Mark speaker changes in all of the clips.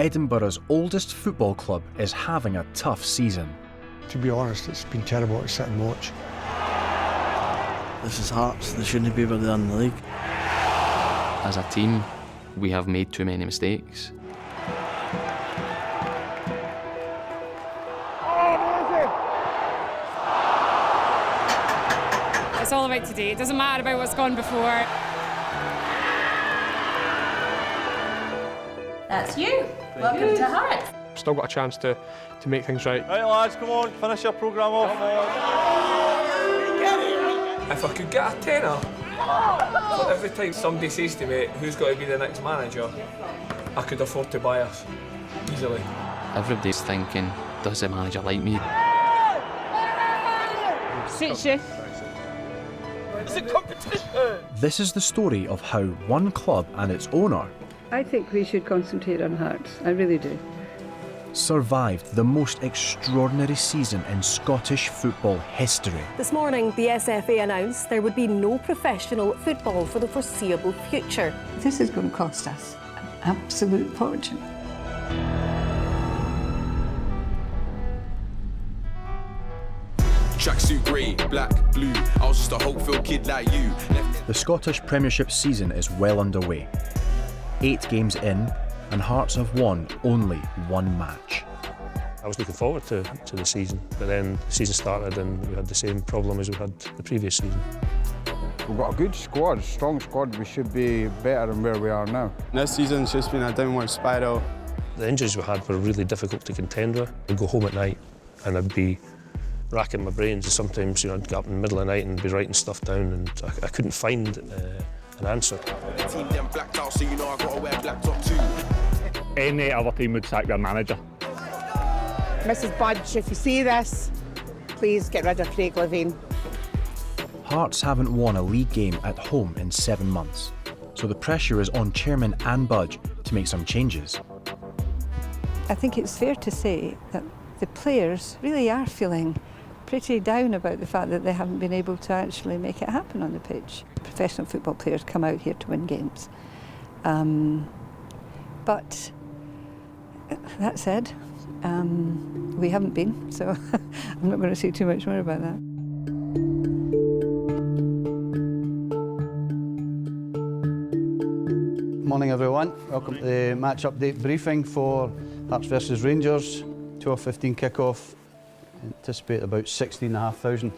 Speaker 1: Edinburgh's oldest football club is having a tough season.
Speaker 2: To be honest, it's been terrible to sit and watch.
Speaker 3: This is Hearts, they shouldn't be where they are in the league.
Speaker 4: As a team, we have made too many mistakes.
Speaker 5: It's all about today. It doesn't matter about what's gone before.
Speaker 6: That's you. Welcome to Hearts.
Speaker 7: Still got a chance to make things right.
Speaker 8: Right lads, come on, finish your programme off.
Speaker 9: If I could get a tenner for every time somebody says to me who's got to be the next manager, I could afford to buy us easily.
Speaker 4: Everybody's thinking, does the manager like me?
Speaker 5: Suits you.
Speaker 9: It's a competition!
Speaker 1: This is the story of how one club and its owner
Speaker 10: I think we should concentrate on Hearts, I really do.
Speaker 1: survived the most extraordinary season in Scottish football history.
Speaker 11: This morning, the SFA announced there would be no professional football for the foreseeable future.
Speaker 10: This is going to cost us an absolute fortune.
Speaker 12: Tracksuit grey, black, blue. I was just a hope-filled kid like you.
Speaker 1: The Scottish Premiership season is well underway. 8 games in, and Hearts have won only one match.
Speaker 7: I was looking forward to the season, but then the season started and we had the same problem as we had the previous season.
Speaker 2: We've got a good squad, strong squad. We should be better than where we are now.
Speaker 8: This season's just been a downward spiral.
Speaker 7: The injuries we had were really difficult to contend with. I'd go home at night and I'd be racking my brains. Sometimes, I'd get up in the middle of the night and be writing stuff down, and I couldn't find an answer.
Speaker 12: The team them blacked out, so I gotta wear black top too.
Speaker 13: Any other team would sack their manager.
Speaker 14: Mrs Budge, if you see this, please get rid of Craig Levein.
Speaker 1: Hearts haven't won a league game at home in 7 months, so the pressure is on Chairman Anne Budge to make some changes.
Speaker 10: I think it's fair to say that the players really are feeling pretty down about the fact that they haven't been able to actually make it happen on the pitch. Professional football players come out here to win games. But that said, we haven't been, so I'm not going to say too much more about that.
Speaker 15: Morning everyone, welcome to the match update briefing for Hearts versus Rangers. 12:15 kick-off, anticipate about 16,500.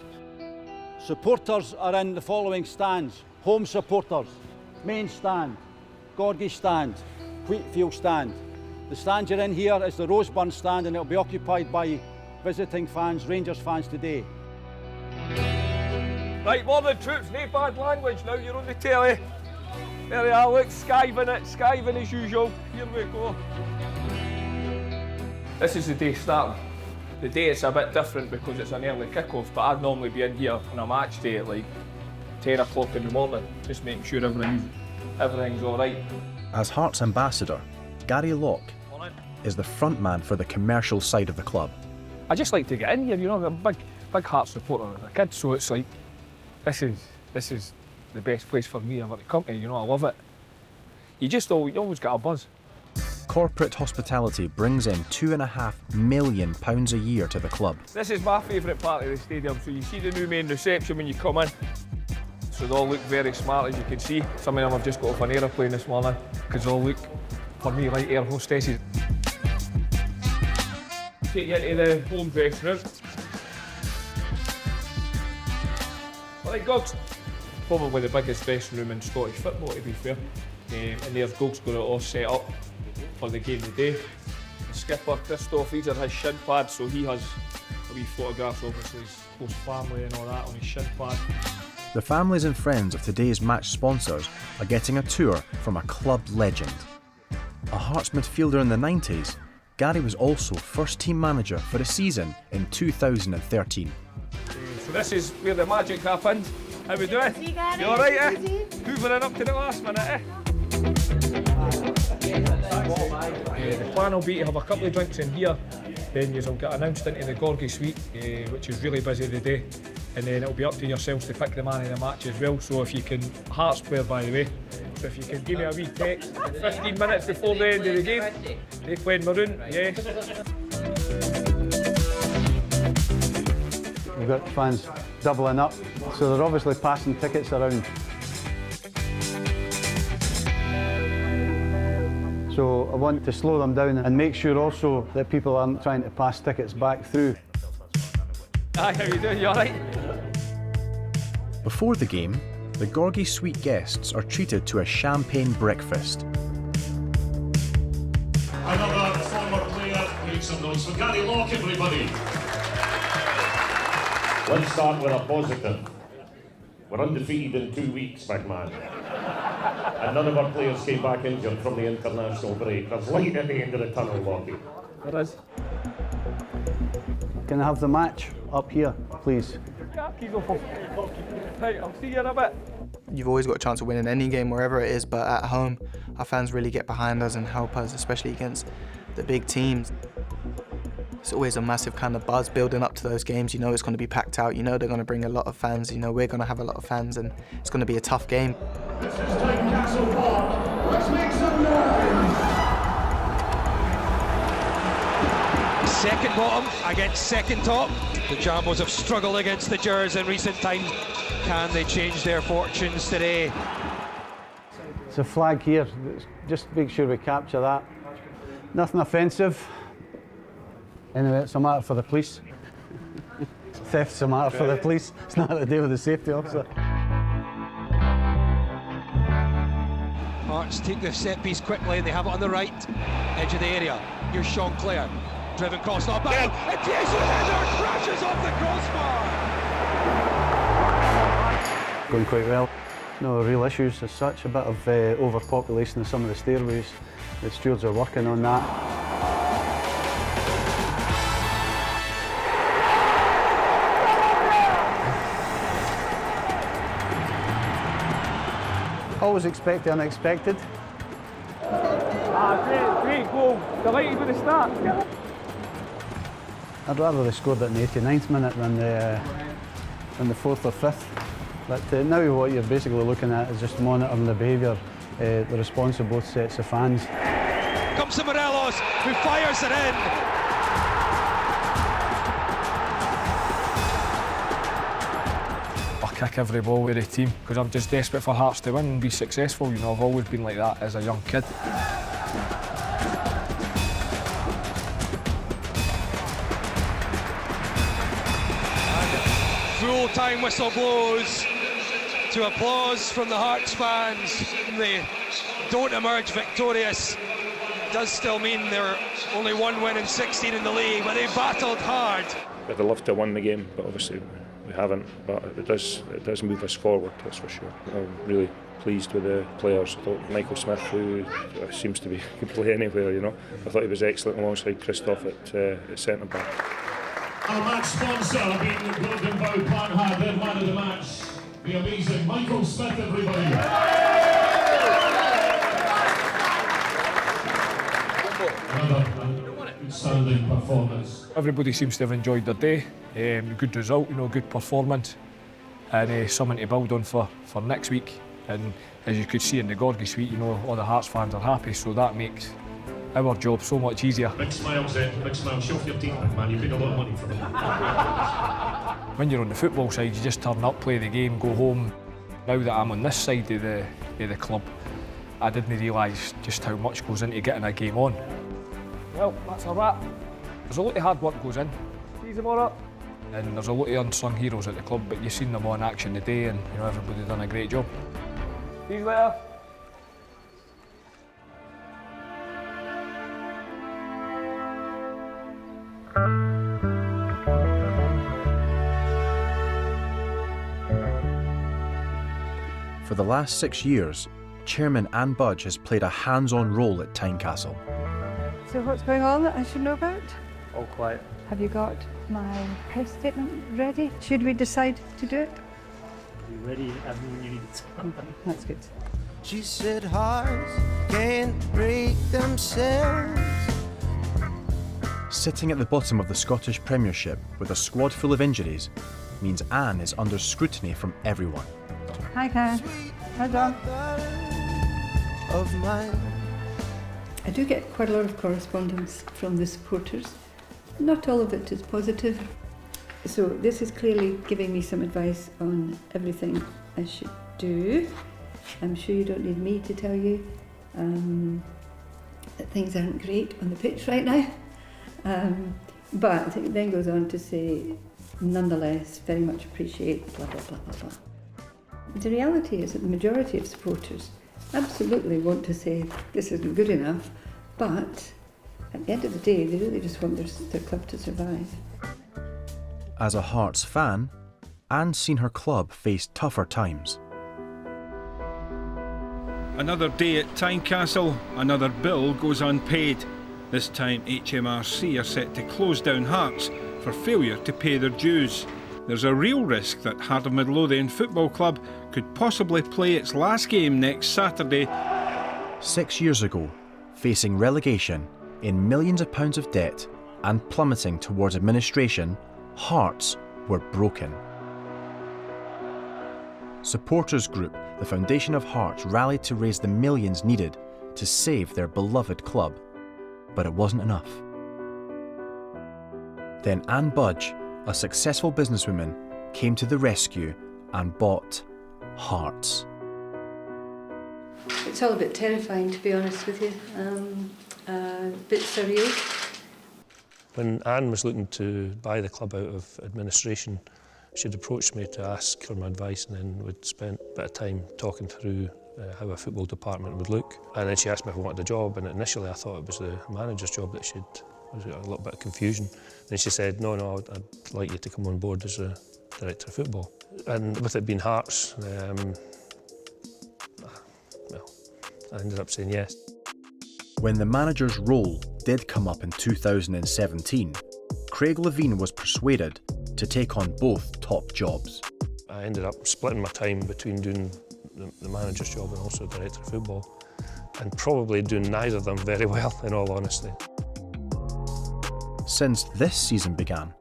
Speaker 16: Supporters are in the following stands. Home supporters, main stand, Gorgie stand, Wheatfield stand. The stand you're in here is the Roseburn stand, and it'll be occupied by visiting fans, Rangers fans today.
Speaker 9: Right, morning troops, no bad language now, you're on the telly. There we are, look, skiving as usual. Here we go. This is the day starting. The day it's a bit different because it's an early kick-off, but I'd normally be in here on a match day at like 10 o'clock in the morning, just making sure everything's all right.
Speaker 1: As Hearts ambassador, Gary Locke is the front man for the commercial side of the club.
Speaker 9: I just like to get in here, I'm a big Hearts supporter as a kid, so it's like, this is the best place for me ever to come to, I love it. You always get a buzz.
Speaker 1: Corporate hospitality brings in £2.5 million a year to the club.
Speaker 9: This is my favourite part of the stadium, so you see the new main reception when you come in. So they all look very smart, as you can see. Some of them have just got off an aeroplane this morning, because they all look, for me, like air hostesses. Take you into the home dressing room. Like Gogs, probably the biggest dressing room in Scottish football, to be fair. And there's Gogs got it all set up for the game of the day. The skipper, Christoph, these are his shin pads, so he has a wee photographs of his close family and all that on his shin pad.
Speaker 1: The families and friends of today's match sponsors are getting a tour from a club legend. A Hearts midfielder in the 90s, Gary was also first team manager for a season in 2013.
Speaker 9: So this is where the magic happened. How we doing? You all right, eh? Hoovering up to the last minute, eh? The plan will be to have a couple of drinks in here, then you'll get announced into the Gorgie suite, which is really busy today. and then it'll be up to yourselves to pick the man of the match as well. So if you can, Hearts player by the way, so if you can give me a wee text 15 minutes before the end of the game, they played maroon, yes.
Speaker 15: We've got fans doubling up, so they're obviously passing tickets around. So I want to slow them down and make sure also that people aren't trying to pass tickets back through.
Speaker 9: Hi, how you doing? You alright?
Speaker 1: Before the game, the Gorgie Suite guests are treated to a champagne breakfast.
Speaker 17: Another former player, make some noise for Gary Locke, everybody.
Speaker 18: Let's start with a positive. We're undefeated in 2 weeks, big man. And none of our players came back injured from the international break. There's light at the end of the tunnel, Lockie.
Speaker 9: There is.
Speaker 15: Can I have the match up here, please?
Speaker 9: Right, I'll see you in a bit.
Speaker 19: You've always got a chance of winning any game, wherever it is, but at home, our fans really get behind us and help us, especially against the big teams. It's always a massive kind of buzz building up to those games. You know it's going to be packed out, you know they're going to bring a lot of fans, you know we're going to have a lot of fans, and it's going to be a tough game.
Speaker 17: This is Tynecastle Park. Let's make some noise.
Speaker 20: Second bottom against second top. The Jambos have struggled against the Gers in recent times. Can they change their fortunes today?
Speaker 15: It's a flag here, just make sure we capture that. Nothing offensive. Anyway, it's a matter for the police. Theft's a matter for the police. It's not to do with the safety officer.
Speaker 20: Hearts take the set piece quickly and they have it on the right edge of the area. Here's Sean Clare, driven cross, not back. And Jason Heather crashes off the crossbar.
Speaker 15: Going quite well. No real issues as such. A bit of overpopulation in some of the stairways. The stewards are working on that. Always expect the unexpected.
Speaker 9: Great goal. Delighted with the start.
Speaker 15: I'd rather they scored it in the 89th minute than the 4th or 5th. But now what you're basically looking at is just monitoring the behaviour, the response of both sets of fans.
Speaker 20: Comes to Morelos, who fires it in.
Speaker 9: I kick every ball with the team because I'm just desperate for Hearts to win and be successful. You know, I've always been like that as a young kid.
Speaker 20: Full-time whistle blows to applause from the Hearts fans. They don't emerge victorious. It does still mean they're only one win in 16 in the league, but they battled hard.
Speaker 7: I'd love to have won the game, but obviously we haven't. But it does move us forward, that's for sure. I'm really pleased with the players. I thought Michael Smith, who seems to be can play anywhere, you know. I thought he was excellent alongside Christoph at centre back.
Speaker 17: Our match sponsor being Golden Bow Planhard, their man of the match. The amazing Michael Smith, everybody. Another outstanding performance.
Speaker 9: Everybody seems to have enjoyed their day. Good result, you know, good performance, and something to build on for next week. And as you could see in the Gorgie Suite, you know, all the Hearts fans are happy, so that makes our job so much easier.
Speaker 17: Big smiles then, big smiles. Show off your teeth, man. You paid a lot of money for them.
Speaker 9: When you're on the football side, you just turn up, play the game, go home. Now that I'm on this side of the club, I didn't realise just how much goes into getting a game on. Well, that's a wrap. There's a lot of hard work goes in. See you tomorrow. And there's a lot of unsung heroes at the club, but you've seen them on action today, and you know everybody done a great job. See you later.
Speaker 1: For the last 6 years, Chairman Anne Budge has played a hands-on role at Tynecastle.
Speaker 10: So what's going on that I should know about?
Speaker 9: All quiet.
Speaker 10: Have you got my press statement ready? Should we decide to do it?
Speaker 21: Be ready when you need it.
Speaker 10: That's good.
Speaker 22: She said hearts can't break themselves.
Speaker 1: Sitting at the bottom of the Scottish Premiership with a squad full of injuries, means Anne is under scrutiny from everyone.
Speaker 10: Hi, Karen. Hi, John.
Speaker 22: Of mine.
Speaker 10: I do get quite a lot of correspondence from the supporters. Not all of it is positive. So this is clearly giving me some advice on everything I should do. I'm sure you don't need me to tell you that things aren't great on the pitch right now. But it then goes on to say, nonetheless, very much appreciate blah, blah, blah, blah, blah. The reality is that the majority of supporters absolutely want to say this isn't good enough, but at the end of the day, they really just want their club to survive.
Speaker 1: As a Hearts fan, Anne's seen her club face tougher times.
Speaker 3: Another day at Tynecastle, another bill goes unpaid. This time HMRC are set to close down Hearts for failure to pay their dues. There's a real risk that Heart of Midlothian Football Club could possibly play its last game next Saturday.
Speaker 1: 6 years ago, facing relegation, in millions of pounds of debt and plummeting towards administration, Hearts were broken. Supporters group the Foundation of Hearts rallied to raise the millions needed to save their beloved club, but it wasn't enough. Then Anne Budge, a successful businesswoman, came to the rescue and bought Hearts.
Speaker 10: It's all a bit terrifying, to be honest with you. A bit surreal.
Speaker 7: When Anne was looking to buy the club out of administration, she'd approached me to ask for my advice, and then we'd spent a bit of time talking through how a football department would look. And then she asked me if I wanted a job, and initially I thought it was the manager's job that there was a little bit of confusion. Then she said, no, I'd like you to come on board as a director of football. And with it being Hearts, I ended up saying yes.
Speaker 1: When the manager's role did come up in 2017, Craig Levein was persuaded to take on both top jobs.
Speaker 7: I ended up splitting my time between doing the manager's job and also director of football, and probably doing neither of them very well, in all honesty.
Speaker 1: Since this season began,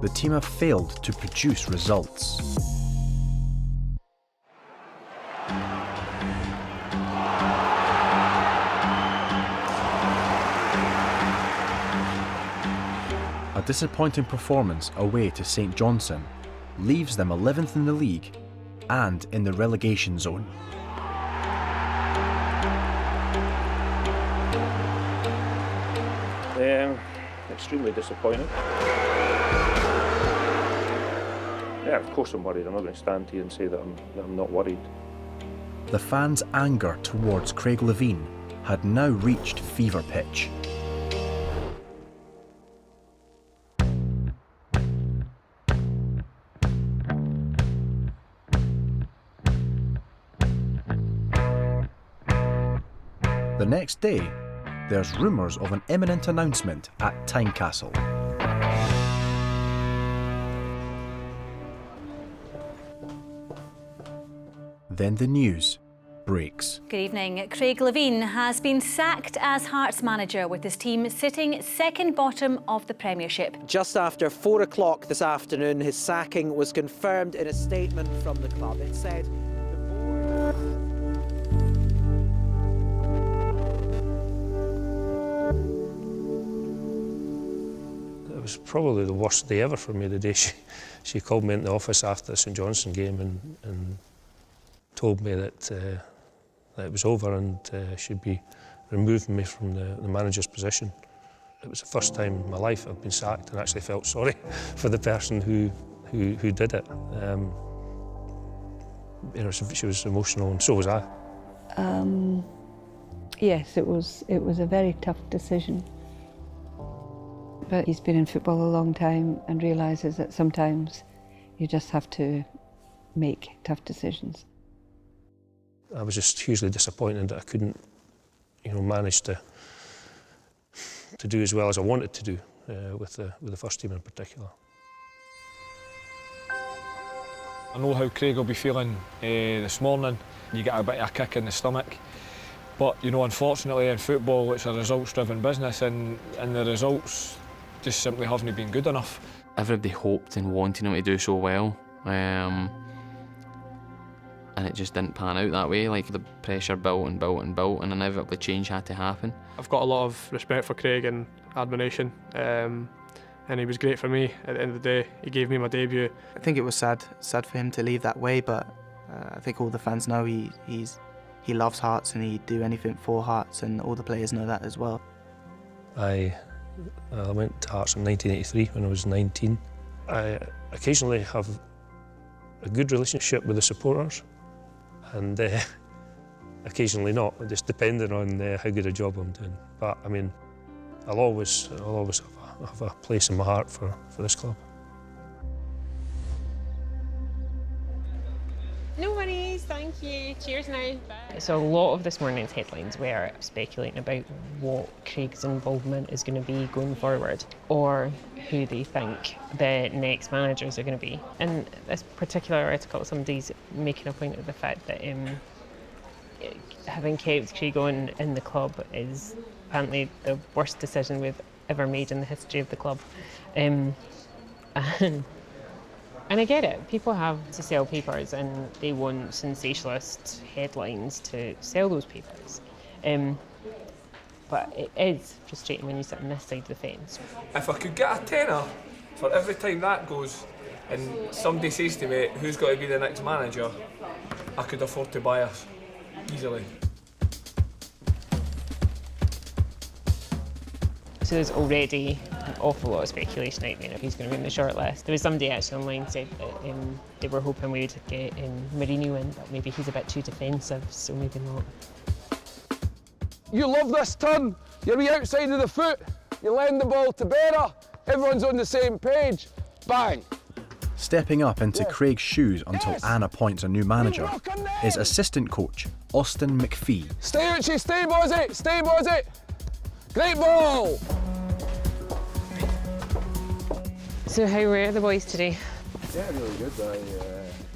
Speaker 1: the team have failed to produce results. A disappointing performance away to St Johnstone leaves them 11th in the league and in the relegation zone.
Speaker 7: Extremely disappointed. Yeah, of course I'm worried. I'm not going to stand here and say that I'm not worried.
Speaker 1: The fans' anger towards Craig Levein had now reached fever pitch. The next day, there's rumours of an imminent announcement at Tynecastle. Then the news breaks.
Speaker 6: Good evening. Craig Levein has been sacked as Hearts manager, with his team sitting second bottom of the Premiership.
Speaker 23: Just after 4 o'clock this afternoon, his sacking was confirmed in a statement from the club. It said the board...
Speaker 7: It was probably the worst day ever for me, the day she called me into the office after the St Johnstone game and told me that it was over and she'd be removing me from the manager's position. It was the first time in my life I've been sacked and actually felt sorry for the person who did it. She was emotional and so was I.
Speaker 10: Yes, it was a very tough decision. But he's been in football a long time and realises that sometimes you just have to make tough decisions.
Speaker 7: I was just hugely disappointed that I couldn't, manage to do as well as I wanted to do with the first team in particular.
Speaker 9: I know how Craig will be feeling this morning. You get a bit of a kick in the stomach. But, unfortunately in football it's a results-driven business and the results just simply haven't been good enough.
Speaker 4: Everybody hoped and wanted him to do so well, And it just didn't pan out that way. Like, the pressure built and built and built, and inevitably change had to happen.
Speaker 2: I've got a lot of respect for Craig and admiration, and he was great for me. At the end of the day, he gave me my debut.
Speaker 19: I think it was sad for him to leave that way, but I think all the fans know he loves Hearts and he'd do anything for Hearts, and all the players know that as well.
Speaker 7: I went to Hearts in 1983 when I was 19. I occasionally have a good relationship with the supporters, and occasionally not, just depending on how good a job I'm doing. But I mean, I'll always have a place in my heart for this club.
Speaker 5: No worries, thank you. Cheers now. So a lot of this morning's headlines were speculating about what Craig's involvement is going to be going forward, or who they think the next managers are going to be. In this particular article, somebody's making a point of the fact that having kept Craig on in the club is apparently the worst decision we've ever made in the history of the club. And I get it, people have to sell papers and they want sensationalist headlines to sell those papers. But it is frustrating when you sit on this side of the fence.
Speaker 9: If I could get a tenner for every time that goes and somebody says to me, who's got to be the next manager, I could afford to buy us, easily.
Speaker 5: So there's already an awful lot of speculation out there if he's going to be in the shortlist. There was somebody actually online said that they were hoping we would get Mourinho in, but maybe he's a bit too defensive, so maybe not.
Speaker 11: You love this turn, you're the outside of the foot, you lend the ball to Berra, everyone's on the same page, bang.
Speaker 1: Stepping up into Craig's shoes until Anne appoints a new manager is assistant coach Austin McPhee.
Speaker 11: Stay Uchi, stay Bozzy, great ball!
Speaker 5: So how were the boys today?
Speaker 11: Yeah, really good.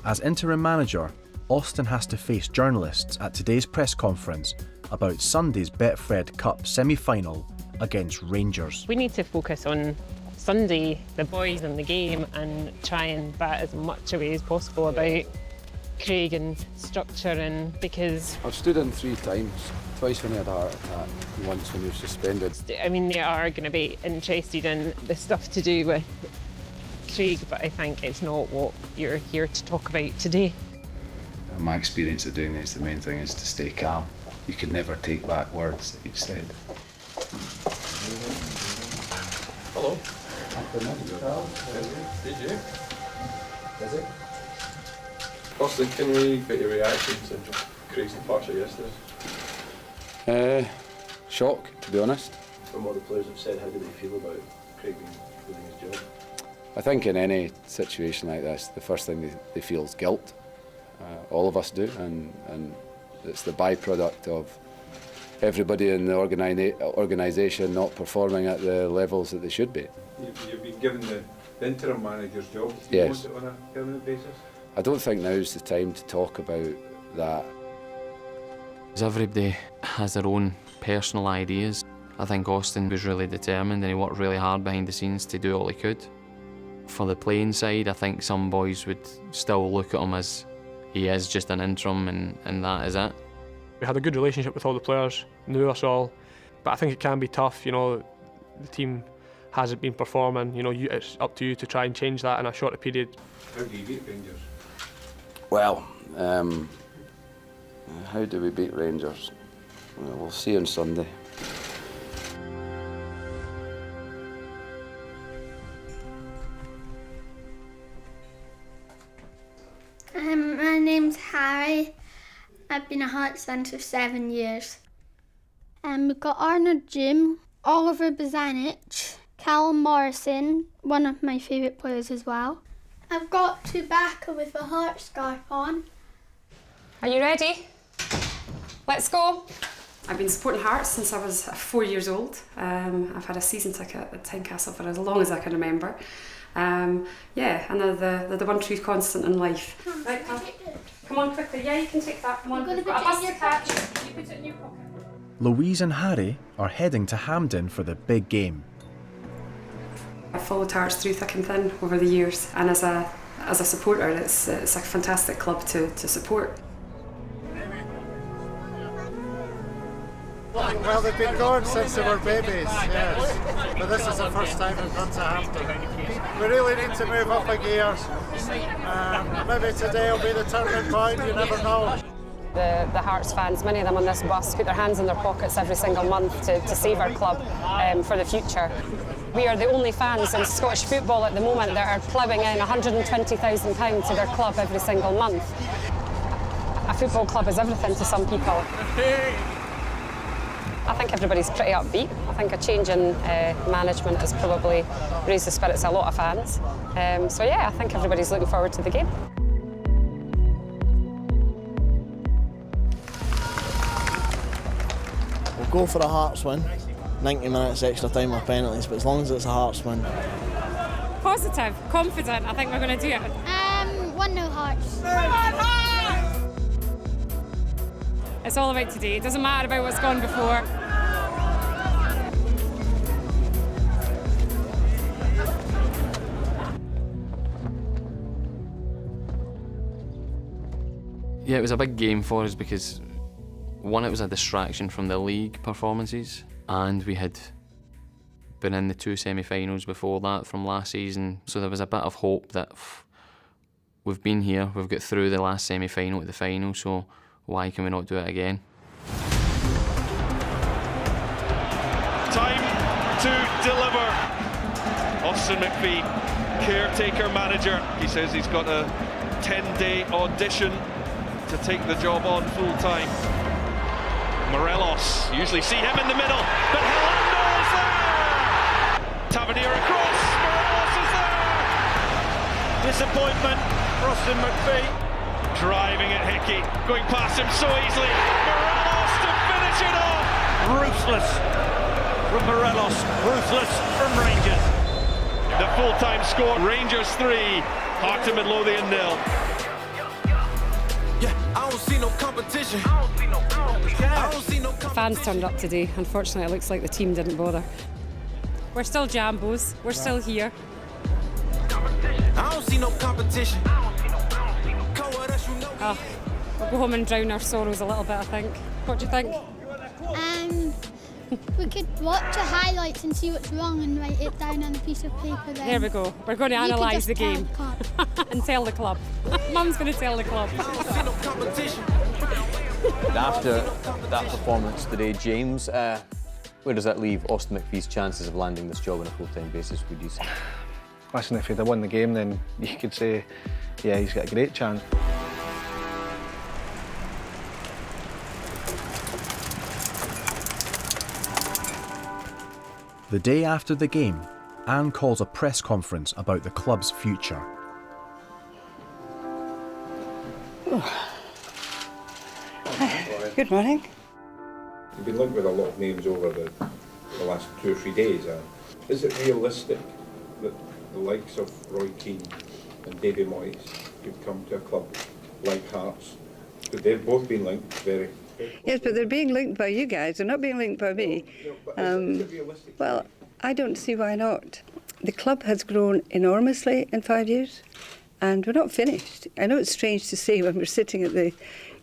Speaker 1: As interim manager, Austin has to face journalists at today's press conference about Sunday's Betfred Cup semi-final against Rangers.
Speaker 5: We need to focus on Sunday, the boys and the game, and try and bat as much away as possible about Craig and structure, and because
Speaker 24: I've stood in 3 times, twice when he had a heart attack, and once when he was suspended.
Speaker 5: I mean, they are going to be interested in the stuff to do with Craig, but I think it's not what you're here to talk about today.
Speaker 25: My experience of doing this, the main thing is to stay calm. You can never take back words that you've said.
Speaker 9: Hello. Did you?
Speaker 24: Is it?
Speaker 9: Austin, can we get your reaction to Craig's departure yesterday?
Speaker 24: Shock, to be honest.
Speaker 9: From what the players have said, how do they feel about Craig doing his job?
Speaker 24: I think in any situation like this, the first thing they feel is guilt. All of us do, and it's the byproduct of everybody in the organisation not performing at the levels that they should be.
Speaker 3: You've been given the interim manager's job. Do you want it on a permanent basis?
Speaker 24: I don't think now's the time to talk about that.
Speaker 4: Everybody has their own personal ideas. I think Austin was really determined and he worked really hard behind the scenes to do all he could. For the playing side, I think some boys would still look at him as he is just an interim and that is it.
Speaker 2: We had a good relationship with all the players, knew us all, but I think it can be tough, you know, the team hasn't been performing, you know, it's up to you to try and change that in a shorter period.
Speaker 3: How do you beat Rangers?
Speaker 24: Well, how do we beat Rangers? Well, we'll see on Sunday.
Speaker 26: My name's Harry. I've been a Hearts fan for 7 years. We've got Arnold Jim, Oliver Bozanic, Callum Morrison, one of my favourite players as well. I've got Chewbacca with a heart scarf on.
Speaker 27: Are you ready? Let's go. I've been supporting Hearts since I was 4 years old. I've had a season ticket at Tynecastle for as long as I can remember. Yeah, and they're the one true constant in life. Right, come on quickly. Yeah, you can take that. Come on. We've got a bus to catch. You put it in your pocket.
Speaker 1: Louise and Harry are heading to Hampden for the big game.
Speaker 27: I've followed Hearts through thick and thin over the years, and as a As a supporter, it's a fantastic club to support.
Speaker 8: Well, they've been going since they were babies, yes. But this is the first time they've gone to Hampton. We really need to move up a gear. Maybe today will be the turning point, you never know.
Speaker 27: The Hearts fans, many of them on this bus, put their hands in their pockets every single month to save our club for the future. We are the only fans in Scottish football at the moment that are ploughing in £120,000 to their club every single month. A football club is everything to some people. I think everybody's pretty upbeat. I think a change in management has probably raised the spirits of a lot of fans. So yeah, I think everybody's looking forward to the game.
Speaker 12: We'll go for a Hearts win. 90 minutes extra time or penalties, but as long as it's a Hearts win.
Speaker 27: Positive, confident, I think we're going to do it.
Speaker 26: 1-0 Hearts.
Speaker 27: It's all about today. It doesn't matter about what's gone before.
Speaker 4: Yeah, it was a big game for us because, one, it was a distraction from the league performances, and we had been in the 2 semi-finals before that from last season, so there was a bit of hope that we've been here, we've got through the last semi-final to the final, so why can we not do it again?
Speaker 13: Time to deliver. Austin McPhee, caretaker manager. He says he's got a 10-day audition to take the job on full-time. Morelos, usually see him in the middle, but Helando is there! Tavernier across, Morelos is there! Disappointment for Austin McPhee. Driving at Hickey, going past him so easily. Morelos to finish it off! Ruthless from Morelos, ruthless from Rangers. The full-time score, Rangers 3, Hearts of Midlothian 0.
Speaker 27: I don't see no competition. Fans turned up today. Unfortunately, it looks like the team didn't bother. We're still Jambos. We're still here.
Speaker 12: I don't see no competition.
Speaker 27: Oh, we'll go home and drown our sorrows a little bit, I think. What do you think?
Speaker 26: We could watch the highlights and see what's wrong and write it down on a piece of paper then.
Speaker 27: There we go. We're going to analyse the game and tell the club. Mum's going to tell the club.
Speaker 14: After that performance today, James, where does that leave Austin McPhee's chances of landing this job on a full-time basis, would you say?
Speaker 15: Listen, if he'd have won the game, then you could say, yeah, he's got a great chance.
Speaker 1: The day after the game, Anne calls a press conference about the club's future.
Speaker 10: Good morning.
Speaker 3: You've been linked with a lot of names over the last 2 or 3 days. Is it realistic that the likes of Roy Keane and Davy Moyes could come to a club like Hearts? Because they've both been linked very...
Speaker 10: Yes, but they're being linked by you guys. They're not being linked by me. Well, I don't see why not. The club has grown enormously in 5 years, and we're not finished. I know it's strange to say when we're sitting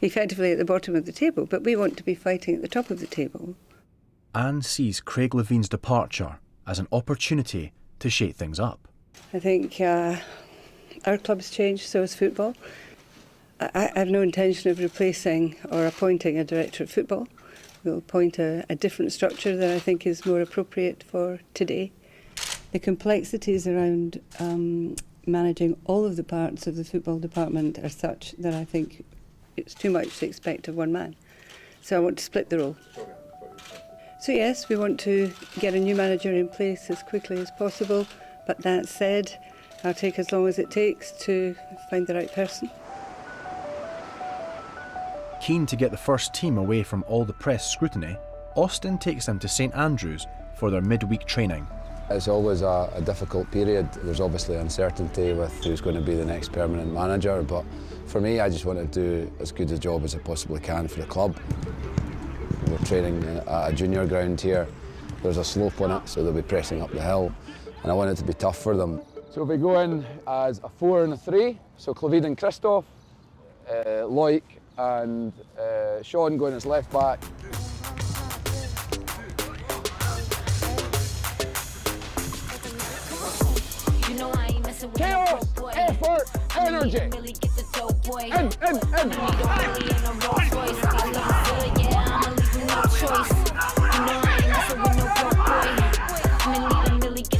Speaker 10: effectively at the bottom of the table, but we want to be fighting at the top of the table.
Speaker 1: Anne sees Craig Levine's departure as an opportunity to shake things up.
Speaker 10: I think our club's changed, so has football. I have no intention of replacing or appointing a director of football. We'll appoint a different structure that I think is more appropriate for today. The complexities around managing all of the parts of the football department are such that I think it's too much to expect of one man. So I want to split the role. So yes, we want to get a new manager in place as quickly as possible, but that said, I'll take as long as it takes to find the right person.
Speaker 1: Keen to get the first team away from all the press scrutiny, Austin takes them to St Andrews for their midweek training.
Speaker 24: It's always a difficult period. There's obviously uncertainty with who's going to be the next permanent manager, but for me, I just want to do as good a job as I possibly can for the club. We're training at a junior ground here. There's a slope on it, so they'll be pressing up the hill, and I want it to be tough for them.
Speaker 11: So we go in as a 4 and a 3. So Clevide and Christoph, Loic and Sean going as left back. Chaos, effort, energy. In.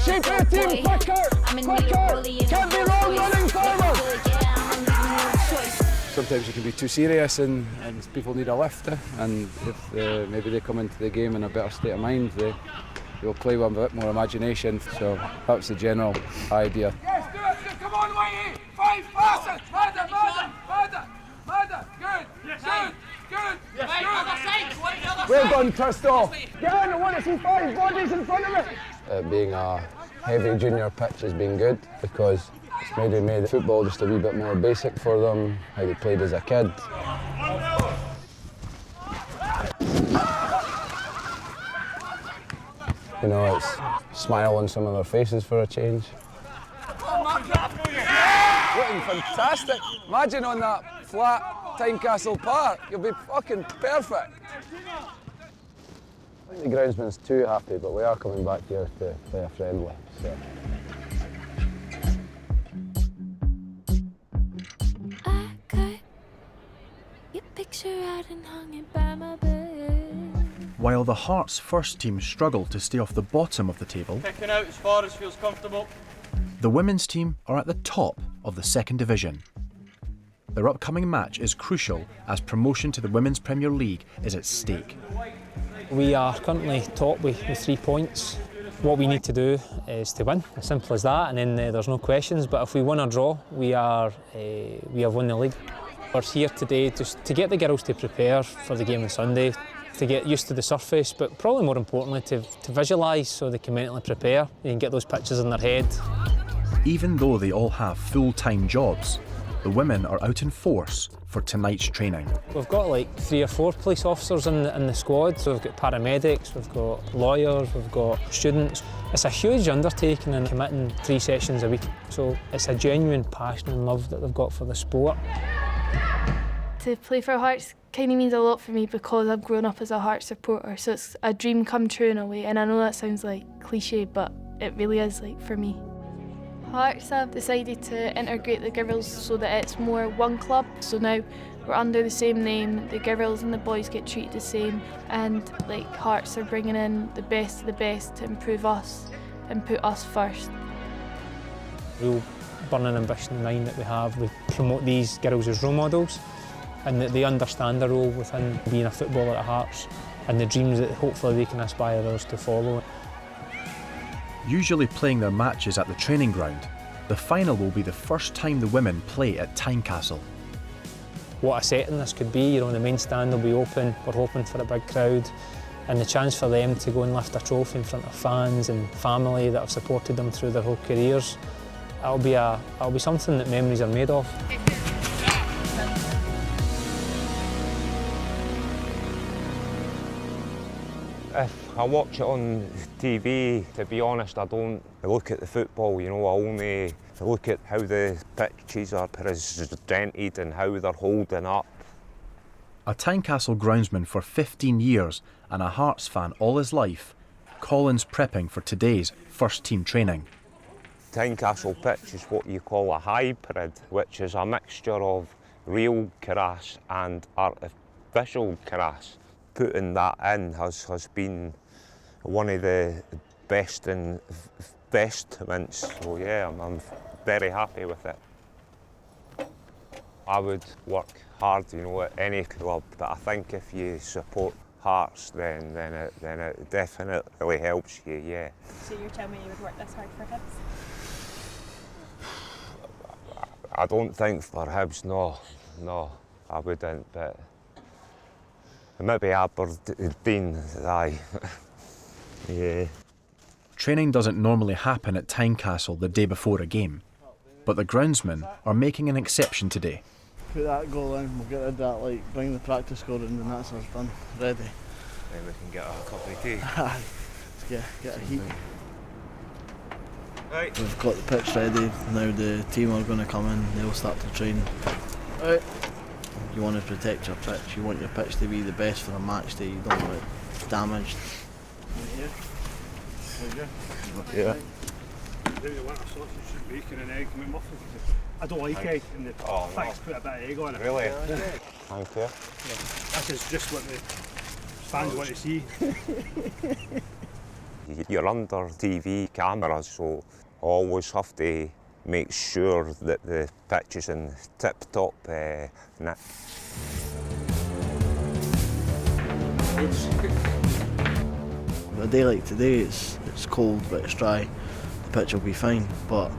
Speaker 11: Shape your team quicker. Can't be wrong running forward.
Speaker 24: Sometimes you can be too serious and people need a lift, and if maybe they come into the game in a better state of mind, they'll play with a bit more imagination. So that's the general idea.
Speaker 11: Yes, do it. Come on, Whitey. 5 passes. Madder. Good. Well done, Christoph. Get on, I want to see 5 bodies in front of it.
Speaker 24: Being a heavy junior pitch has been good because it's maybe made football just a wee bit more basic for them, how they played as a kid. You know, it's smile on some of their faces for a change.
Speaker 11: Looking fantastic. Imagine on that flat Tynecastle Park, you'll be fucking perfect.
Speaker 24: I think the groundsman's too happy, but we are coming back here to play a friendly. So.
Speaker 6: I cut your picture out and hung it by my bed.
Speaker 1: While the Hearts first team struggled to stay off the bottom of the table,
Speaker 16: kicking out as far as feels comfortable,
Speaker 1: the women's team are at the top of the second division. Their upcoming match is crucial as promotion to the Women's Premier League is at stake.
Speaker 17: We are currently top with 3 points. What we need to do is to win, as simple as that, and then there's no questions. But if we win or draw, we have won the league. We're here today just to get the girls to prepare for the game on Sunday, to get used to the surface, but probably more importantly to visualise so they can mentally prepare and get those pictures in their head.
Speaker 1: Even though they all have full-time jobs, the women are out in force for tonight's training.
Speaker 17: We've got like 3 or 4 police officers in the squad, so we've got paramedics, we've got lawyers, we've got students. It's a huge undertaking and committing 3 sessions a week, so it's a genuine passion and love that they've got for the sport.
Speaker 18: To play for Hearts kind of means a lot for me because I've grown up as a Hearts supporter, so it's a dream come true in a way, and I know that sounds like cliche, but it really is like for me. Hearts have decided to integrate the girls so that it's more one club, so now we're under the same name, the girls and the boys get treated the same, and like Hearts are bringing in the best of the best to improve us and put us first.
Speaker 17: Real burning ambition in mind that we have, we promote these girls as role models and that they understand their role within being a footballer at Hearts and the dreams that hopefully they can aspire others to follow.
Speaker 1: Usually playing their matches at the training ground, the final will be the first time the women play at Tynecastle.
Speaker 17: What a setting this could be, you know, the main stand will be open, we're hoping for a big crowd, and the chance for them to go and lift a trophy in front of fans and family that have supported them through their whole careers, it'll be something that memories are made of.
Speaker 20: If I watch it on TV, to be honest, I don't look at the football, you know, I only look at how the pitches are presented and how they're holding up.
Speaker 1: A Tynecastle groundsman for 15 years and a Hearts fan all his life, Colin's prepping for today's first team training.
Speaker 20: Tynecastle pitch is what you call a hybrid, which is a mixture of real grass and artificial grass. Putting that in has been one of the best investments, so yeah, I'm very happy with it. I would work hard, you know, at any club, but I think if you support Hearts, then it definitely helps you, yeah.
Speaker 21: So you're telling me you would work this hard for Hibs?
Speaker 20: I don't think for Hibs, no, I wouldn't, but maybe Aberdeen, aye. Yeah.
Speaker 1: Training doesn't normally happen at Tynecastle the day before a game, but the groundsmen are making an exception today.
Speaker 12: Put that goal in, we'll get rid of that, like, bring the practice score in and that's us done, ready.
Speaker 20: Then we can get a cup of tea.
Speaker 12: Let's get a heat. We've got the pitch ready. Now the team are going to come in. They'll start to train. Right. You want to protect your pitch. You want your pitch to be the best for a match day. You don't want it damaged.
Speaker 5: Yeah. Bacon and egg McMuffin. I don't like egg, and the facts put a bit of egg on it.
Speaker 20: Really?
Speaker 5: Yeah.
Speaker 20: Thank you.
Speaker 5: That is just what the fans want to see.
Speaker 20: You're under TV cameras, so always have to make sure that the pitch is in tip-top nick.
Speaker 12: A day like today, it's cold but it's dry. The pitch will be fine, but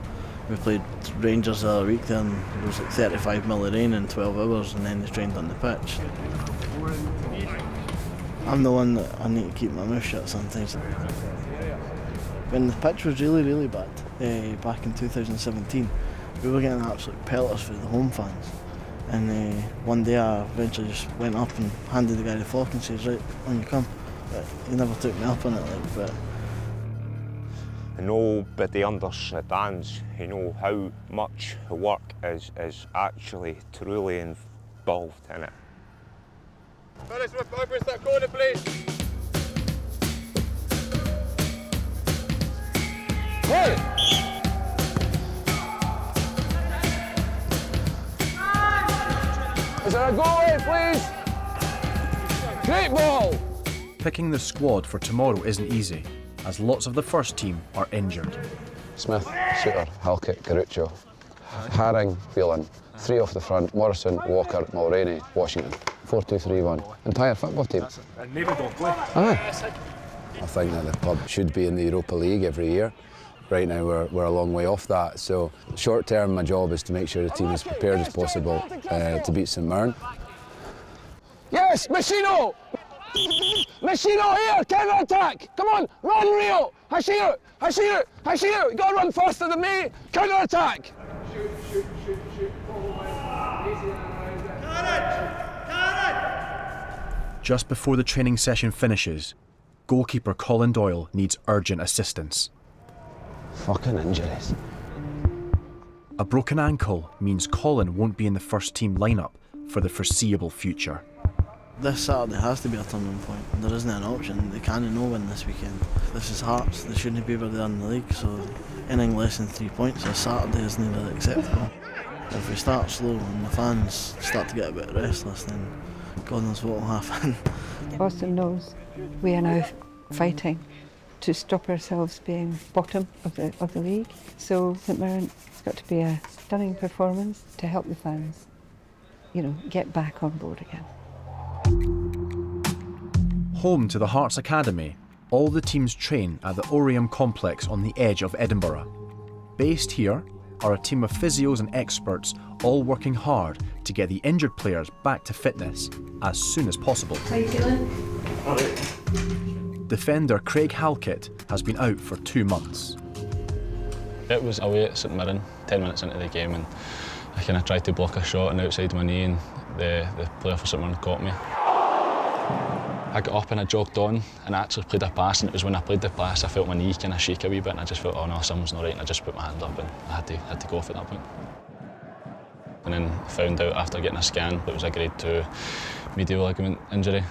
Speaker 12: we played Rangers the other week then it was like 35 mil of rain in 12 hours and then they trained on the pitch. I'm the one that I need to keep my mouth shut sometimes. When the pitch was really, really bad, back in 2017, we were getting absolute pelters for the home fans. And one day I eventually just went up and handed the guy the fork and says, right, on you come. But he never took me up on it, but
Speaker 20: nobody understands, how much work is actually truly involved in it.
Speaker 13: Fellas, open that corner, please.
Speaker 11: Hey! Is there a goal in, please? Great ball!
Speaker 1: Picking the squad for tomorrow isn't easy, as lots of the first team are injured.
Speaker 7: Smith, Shooter, Halkett, Garuccio. Haring, Phelan. 3 off the front, Morrison, Walker, Mulroney, Washington. 4-2-3-1. Entire football team.
Speaker 5: And maybe don't play.
Speaker 7: Aye.
Speaker 24: I think that the club should be in the Europa League every year. Right now we're a long way off that, so short term my job is to make sure the team is as prepared as possible to beat St Mirren.
Speaker 11: Yes, Machino! Machino here, counter attack! Come on, run Rio! Hashiru! Hashiru! Hashiru! You gotta run faster than me! Counter attack! Shoot!
Speaker 1: Just before the training session finishes, goalkeeper Colin Doyle needs urgent assistance.
Speaker 7: Fucking injuries.
Speaker 1: A broken ankle means Colin won't be in the first team lineup for the foreseeable future.
Speaker 12: this Saturday has to be a turning point. There isn't an option. They can't no win this weekend. This is Hearts. They shouldn't be able to win the league, so anything less than 3 points this Saturday isn't really acceptable. If we start slow and the fans start to get a bit restless, then God knows what will happen.
Speaker 10: Austin knows we are now fighting to stop ourselves being bottom of the league. So St Mirren, it's got to be a stunning performance to help the fans, get back on board again.
Speaker 1: Home to the Hearts Academy, all the teams train at the Oriam complex on the edge of Edinburgh. Based here are a team of physios and experts all working hard to get the injured players back to fitness as soon as possible.
Speaker 18: How you feeling?
Speaker 1: Defender Craig Halkett has been out for 2 months.
Speaker 9: It was away at St Mirren, 10 minutes into the game, and I kind of tried to block a shot on the outside of my knee, and the player for St Mirren caught me. I got up and I jogged on and I actually played a pass, and it was when I played the pass I felt my knee kind of shake a wee bit, and I just felt, oh no, something's not right, and I just put my hand up and I had to go off at that point. And then found out after getting a scan that it was a grade 2 medial ligament injury.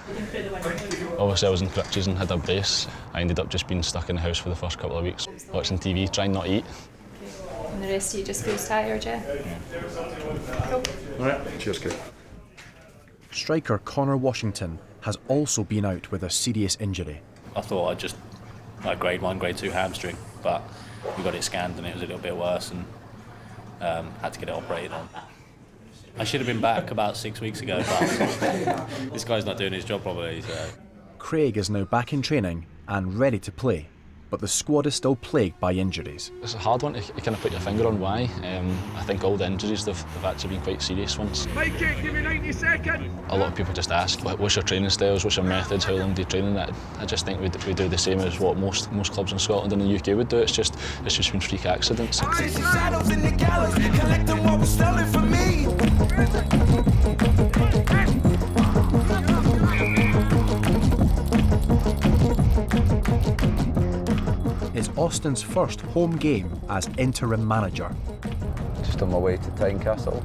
Speaker 9: Obviously I was in crutches and had a brace. I ended up just being stuck in the house for the first couple of weeks, watching TV, trying not to eat.
Speaker 21: And the rest of you just feels tired, yeah? Cool.
Speaker 1: Alright, cheers, kid. Striker Connor Washington has also been out with a serious injury.
Speaker 19: I thought I'd just like grade 1, grade 2 hamstring, but we got it scanned and it was a little bit worse, and had to get it operated on. I should have been back about 6 weeks ago, but this guy's not doing his job properly. So.
Speaker 1: Craig is now back in training and ready to play, but the squad is still plagued by injuries.
Speaker 9: It's a hard one to kind of put your finger on why. I think all the injuries, they've actually been quite serious ones.
Speaker 11: Make it, give me 90 seconds!
Speaker 9: A lot of people just ask, what's your training styles, what's your methods, how long do you train in that? I just think we do the same as what most clubs in Scotland and the UK would do. It's just been freak accidents.
Speaker 1: it's Austin's first home game as interim manager.
Speaker 7: Just on my way to Tynecastle.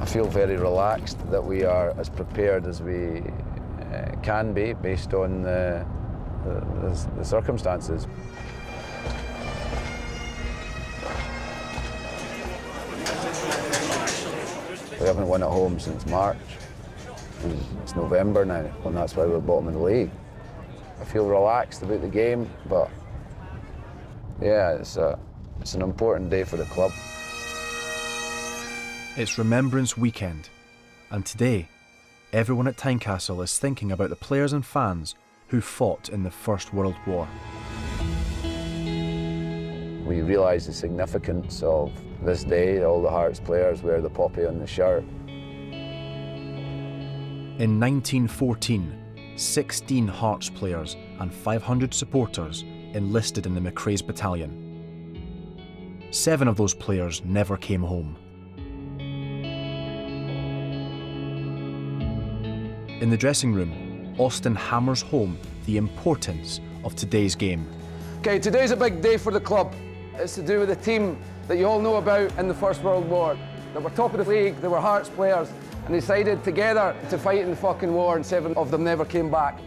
Speaker 7: I feel very relaxed that we are as prepared as we can be based on the circumstances. We haven't won at home since March. It's November now, and that's why we're bottom of the league. I feel relaxed about the game, but yeah, it's an important day for the club.
Speaker 1: It's Remembrance Weekend, and today, everyone at Tynecastle is thinking about the players and fans who fought in the First World War.
Speaker 7: We realise the significance of this day. All the Hearts players wear the poppy on the shirt.
Speaker 1: In 1914, 16 Hearts players and 500 supporters enlisted in the McRae's battalion. 7 of those players never came home. In the dressing room, Austin hammers home the importance of today's game.
Speaker 11: Okay, today's a big day for the club. It's to do with the team that you all know about in the First World War. They were top of the league, they were Hearts players, and they decided together to fight in the fucking war, and 7 of them never came back.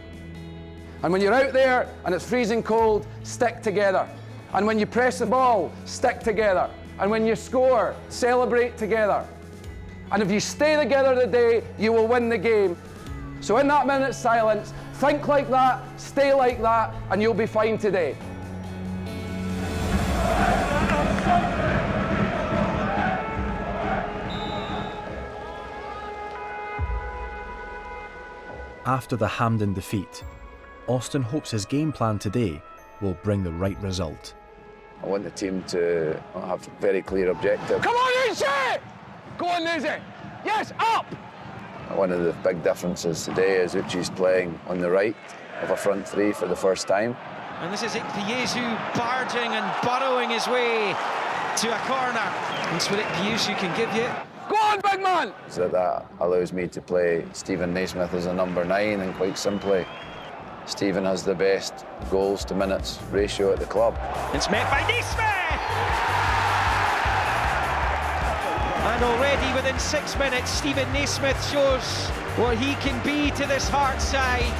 Speaker 11: And when you're out there and it's freezing cold, stick together. And when you press the ball, stick together. And when you score, celebrate together. And if you stay together today, you will win the game. So in that minute's silence, think like that, stay like that, and you'll be fine today.
Speaker 1: After the Hampden defeat, Austin hopes his game plan today will bring the right result.
Speaker 7: I want the team to have a very clear objective.
Speaker 11: Come on, Izzy! Go on, Izzy! Yes, up!
Speaker 7: One of the big differences today is Uchi's playing on the right of a front three for the first time.
Speaker 13: And this is Ikpeazu barging and burrowing his way to a corner. That's what Ikpeazu can give you.
Speaker 11: Go on, big man!
Speaker 7: So that allows me to play Stephen Naismith as a number 9, and quite simply, Stephen has the best goals to minutes ratio at the club.
Speaker 13: It's met by Naismith! And already within 6 minutes, Stephen Naismith shows what he can be to this Hearts side.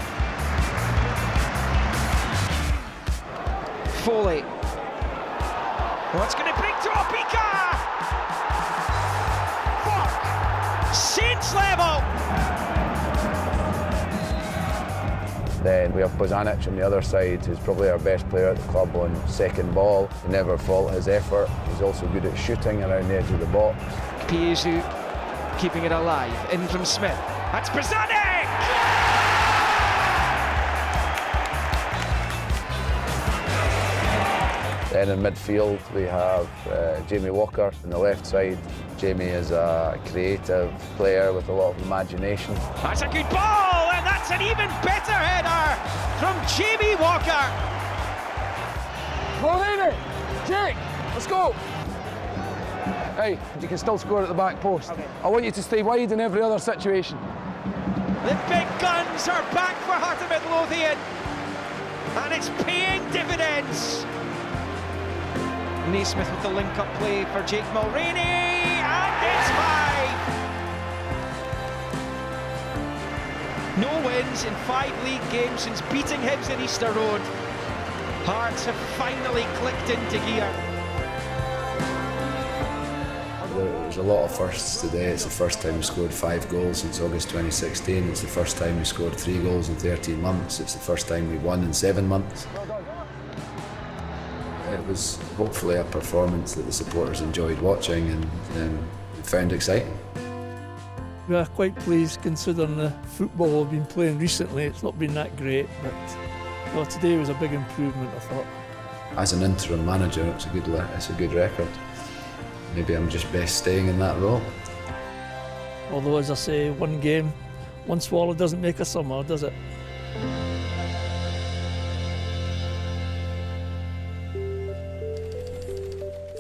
Speaker 13: Foley. What's going to bring to Opika? Fuck! Saints level!
Speaker 7: Then we have Bozanic on the other side, who's probably our best player at the club on second ball. We never fault his effort. He's also good at shooting around the edge of the box.
Speaker 13: Ikpeazu keeping it alive. In from Smith. That's Bozanic!
Speaker 7: Then in midfield we have Jamie Walker on the left side. Jamie is a creative player with a lot of imagination.
Speaker 13: That's a good ball, and that's an even better header from Jamie Walker.
Speaker 11: Mulroney! Jake, let's go! Hey, you can still score at the back post. Okay. I want you to stay wide in every other situation.
Speaker 13: The big guns are back for Heart of Midlothian, and it's paying dividends. Naismith with the link-up play for Jake Mulroney, and it's 5. No wins in 5 league games since beating Hibs in Easter Road. Hearts have finally clicked into gear.
Speaker 24: There's a lot of firsts today. It's the first time we scored 5 goals since August 2016. It's the first time we scored 3 goals in 13 months. It's the first time we won in 7 months. It was hopefully a performance that the supporters enjoyed watching and found exciting.
Speaker 2: We are quite pleased considering the football we've been playing recently. It's not been that great, but well, today was a big improvement, I thought.
Speaker 24: As an interim manager, it's a good record. Maybe I'm just best staying in that role.
Speaker 2: Although, as I say, one game, one swallow doesn't make a summer, does it?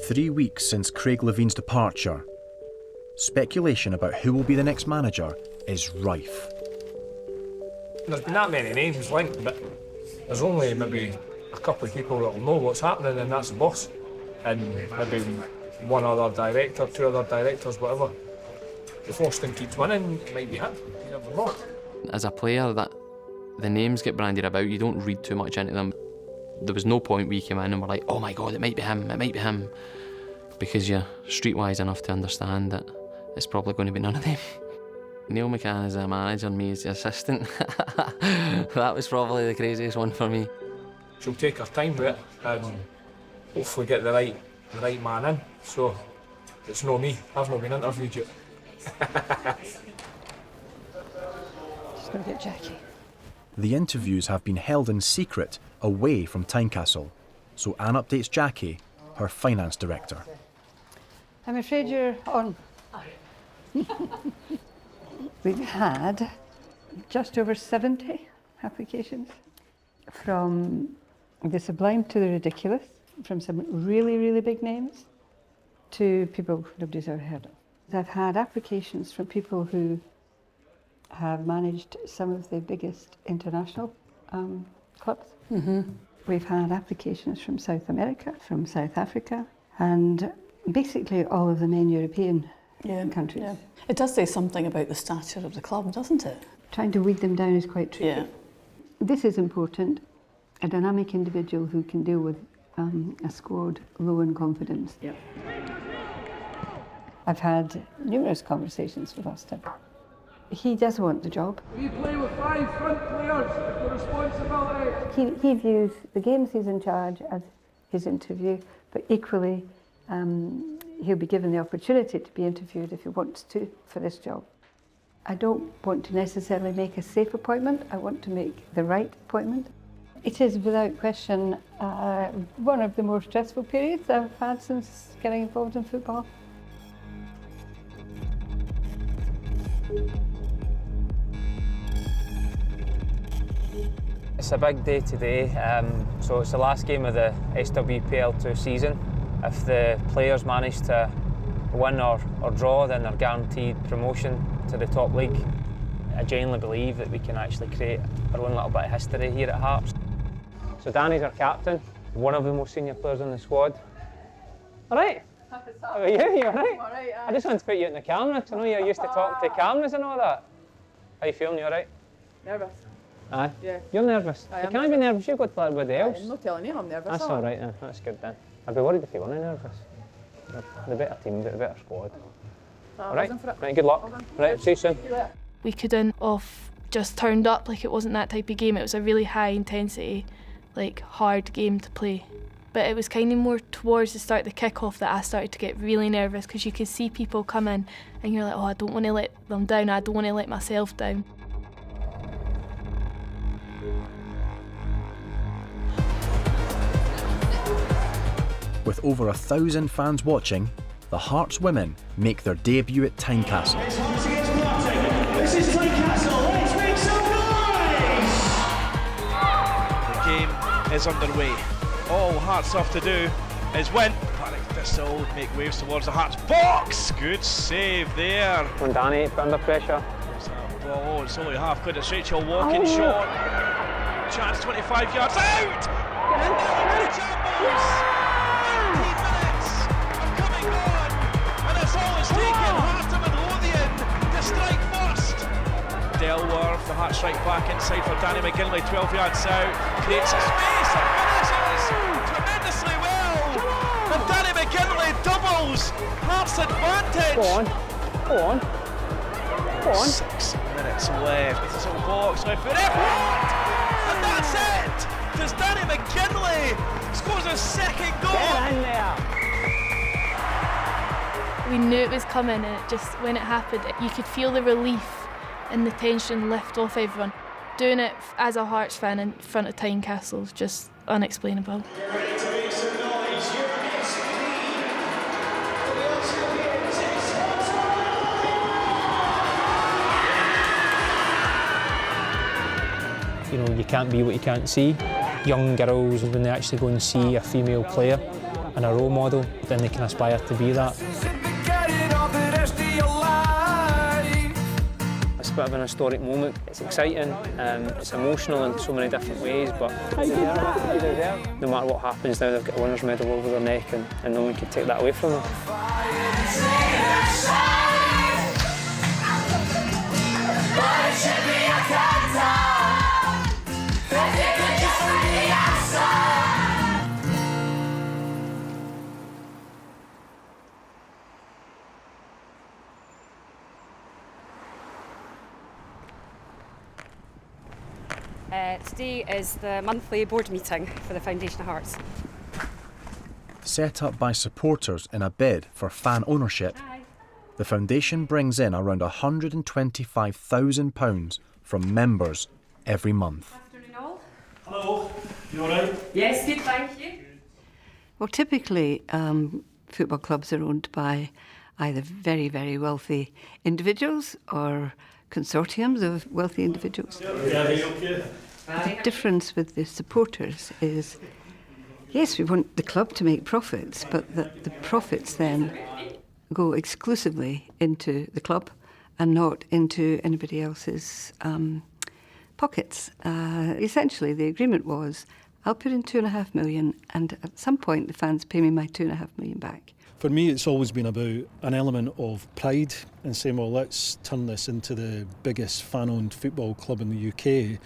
Speaker 1: Three weeks since Craig Levine's departure, speculation about who will be the next manager is rife.
Speaker 4: There's been that many names linked, but there's only maybe a couple of people that will know what's happening, and that's the boss. And maybe one other director, two other directors, whatever. If Austin keeps winning, it might be him. You never know.
Speaker 8: As a player, that the names get bandied about, you don't read too much into them. There was no point we came in and were like, oh my God, it might be him, because you're streetwise enough to understand that it's probably going to be none of them. Neil McCann is the manager and me as the assistant. That was probably the craziest one for me.
Speaker 4: She'll take her time with it and hopefully get the right man in. So it's not me. I've not been interviewed yet.
Speaker 10: Just going to get Jackie.
Speaker 1: The interviews have been held in secret away from Tynecastle, so Anne updates Jackie, her finance director.
Speaker 10: I'm afraid you're on. We've had just over 70 applications, from the sublime to the ridiculous, from some really, really big names to people nobody's ever heard of. I've had applications from people who have managed some of the biggest international clubs. We've had applications from South America, from South Africa, and basically all of the main European countries.
Speaker 22: Yeah. It does say something about the stature of the club, doesn't it?
Speaker 10: Trying to weed them down is quite tricky.
Speaker 22: Yeah.
Speaker 10: This is important, a dynamic individual who can deal with a squad low in confidence.
Speaker 22: Yep.
Speaker 10: I've had numerous conversations with Austin. He does want the job.
Speaker 11: We play with 5 front players, the responsibility.
Speaker 10: He views the games he's in charge as his interview, but equally he'll be given the opportunity to be interviewed if he wants to for this job. I don't want to necessarily make a safe appointment, I want to make the right appointment. It is without question one of the more stressful periods I've had since getting involved in football.
Speaker 17: It's a big day today, so it's the last game of the SWPL2 season. If the players manage to win or draw, then they're guaranteed promotion to the top league. I genuinely believe that we can actually create our own little bit of history here at Hearts. So Danny's our captain, one of the most senior players in the squad. All right? How are you? You all right?
Speaker 22: All right,
Speaker 17: I just wanted to put you in the camera, because I know you're used to talking to cameras and all that. How you feeling? You all right?
Speaker 22: Nervous.
Speaker 17: Aye?
Speaker 22: Yeah.
Speaker 17: You're nervous?
Speaker 22: I
Speaker 17: You
Speaker 22: am.
Speaker 17: can't be nervous, you've got to let everybody else.
Speaker 22: I'm not telling you I'm nervous.
Speaker 17: That's all right then, that's good then. I'd be worried if you weren't nervous. You're the better team, the better squad. All right? Right, good luck. Right, see you soon.
Speaker 18: We couldn't have just turned up like it wasn't that type of game. It was a really high intensity, like hard game to play. But it was kind of more towards the start, the kick-off, that I started to get really nervous, because you could see people come in and you're like, oh, I don't want to let them down, I don't want to let myself down.
Speaker 1: With over 1,000 fans watching, the Hearts women make their debut at Tynecastle.
Speaker 13: This is Tynecastle, let's make some noise!
Speaker 23: The game is underway. All Hearts have to do is win. Partick Thistle make waves towards the Hearts box. Good save there.
Speaker 17: When Danny under pressure.
Speaker 23: Oh, it's only half good. It's Rachel walking short. Chance 25 yards out. And now into the Jambos. 19 minutes of coming on, and it's all it's taken. Heart of Midlothian to strike first. Delworth, the Hearts strike back inside for Danny McGinley. 12 yards out, creates a space and finishes tremendously well. And Danny McGinley doubles Hearts' advantage.
Speaker 17: Go on, go on. Go on.
Speaker 23: 6 minutes left. It's a box left for F01, and that's it. Does Danny McGinley scores a second goal?
Speaker 17: Get in there.
Speaker 18: We knew it was coming, and it just, when it happened, you could feel the relief and the tension lift off everyone. Doing it as a Hearts fan in front of Tynecastle is just unexplainable.
Speaker 17: You know, you can't be what you can't see. Young girls, when they actually go and see a female player and a role model, then they can aspire to be that.
Speaker 25: It's
Speaker 17: a bit of an historic moment. It's exciting, it's emotional in so many different ways, but no matter what happens now, they've got a winner's medal over their neck and no one can take that away from them.
Speaker 3: Today is the monthly board meeting for the Foundation of Hearts.
Speaker 1: Set up by supporters in a bid for fan ownership, the foundation brings in around £125,000 from members every month.
Speaker 3: Afternoon all.
Speaker 5: Hello, you alright?
Speaker 3: Yes, good, thank you.
Speaker 10: Well, typically, football clubs are owned by either very, very wealthy individuals or consortiums of wealthy individuals.
Speaker 5: Yeah, are you okay?
Speaker 10: The difference with the supporters is, yes, we want the club to make profits, but the profits then go exclusively into the club and not into anybody else's pockets. Essentially, the agreement was, I'll put in £2.5 million, and at some point the fans pay me my £2.5 million back.
Speaker 6: For me, it's always been about an element of pride and saying, well, let's turn this into the biggest fan-owned football club in the UK.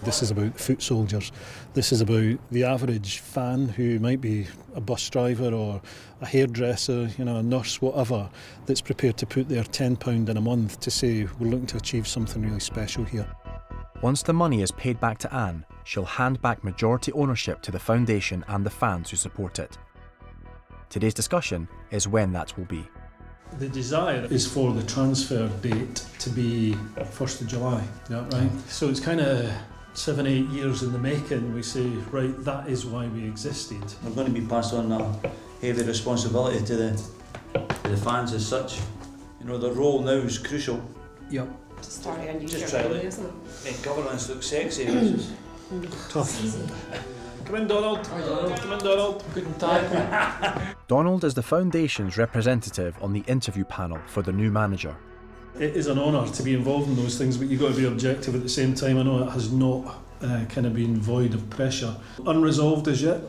Speaker 6: This is about foot soldiers. This is about the average fan who might be a bus driver or a hairdresser, a nurse, whatever, that's prepared to put their £10 in a month to say, we're looking to achieve something really special here.
Speaker 1: Once the money is paid back to Anne, she'll hand back majority ownership to the foundation and the fans who support it. Today's discussion is when that will be.
Speaker 6: The desire is for the transfer date to be 1st of July, is that right? So it's kind of 7-8 years in the making. We say, right, that is why we existed.
Speaker 14: We're going to be passed on a heavy responsibility to the fans as such. Their role now is crucial.
Speaker 6: Yep.
Speaker 3: Just starting a new
Speaker 14: Just
Speaker 3: year,
Speaker 14: try
Speaker 3: really,
Speaker 14: to
Speaker 3: isn't it?
Speaker 14: make governance look sexy. Which is
Speaker 6: tough. Come in, Donald. Come in, Donald.
Speaker 17: Guten Tag.
Speaker 1: Donald is the foundation's representative on the interview panel for the new manager.
Speaker 6: It is an honour to be involved in those things, but you've got to be objective at the same time. I know it has not kind of been void of pressure. Unresolved as yet.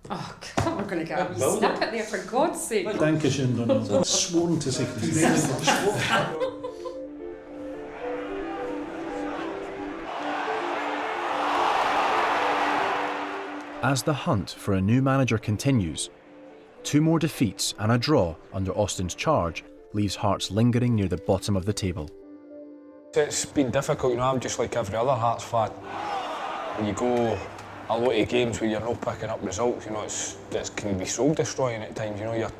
Speaker 3: Oh, God, we're going to get a wee snippet there, for God's sake.
Speaker 6: Dankeschön, Donald. I'm sworn to say
Speaker 1: As the hunt for a new manager continues, 2 more defeats and a draw under Austin's charge leaves Hearts lingering near the bottom of the table.
Speaker 15: It's been difficult, I'm just like every other Hearts fan. When you go a lot of games where you're not picking up results, it can be soul destroying at times, your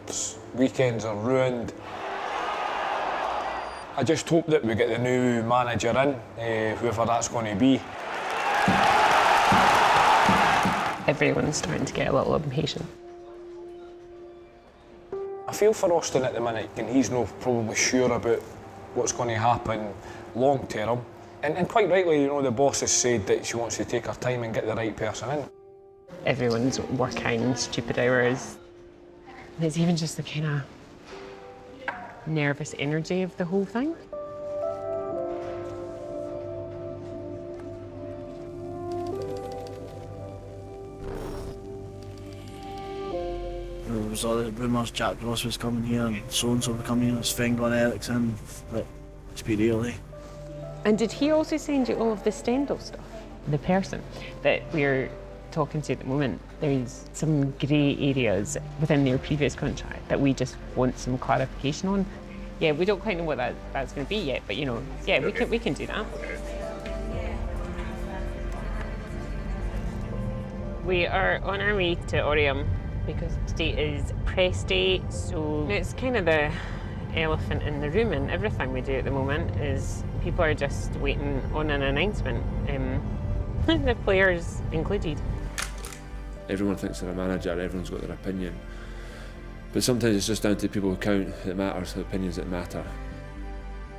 Speaker 15: weekends are ruined. I just hope that we get the new manager in, whoever that's going to be.
Speaker 25: Everyone's starting to get a little impatient.
Speaker 15: I feel for Austin at the minute, and he's not probably sure about what's going to happen long term. And quite rightly, the boss has said that she wants to take her time and get the right person in.
Speaker 25: Everyone's working stupid hours. And it's even just the kind of nervous energy of the whole thing.
Speaker 12: There was all the rumours Jack Ross was coming here and so-and-so were coming here, Sven-Goran Eriksson, but it's been really.
Speaker 25: And did he also send you all of the Stendhal stuff? The person that we're talking to at the moment, there's some grey areas within their previous contract that we just want some clarification on. Yeah, we don't quite know what that's going to be yet, but yeah, we can do that. We are on our way to Oriam because today is press day, so it's kind of the elephant in the room in everything we do at the moment is people are just waiting on an announcement, the players included.
Speaker 26: Everyone thinks they're a manager, everyone's got their opinion. But sometimes it's just down to people who count that matters, the opinions that matter.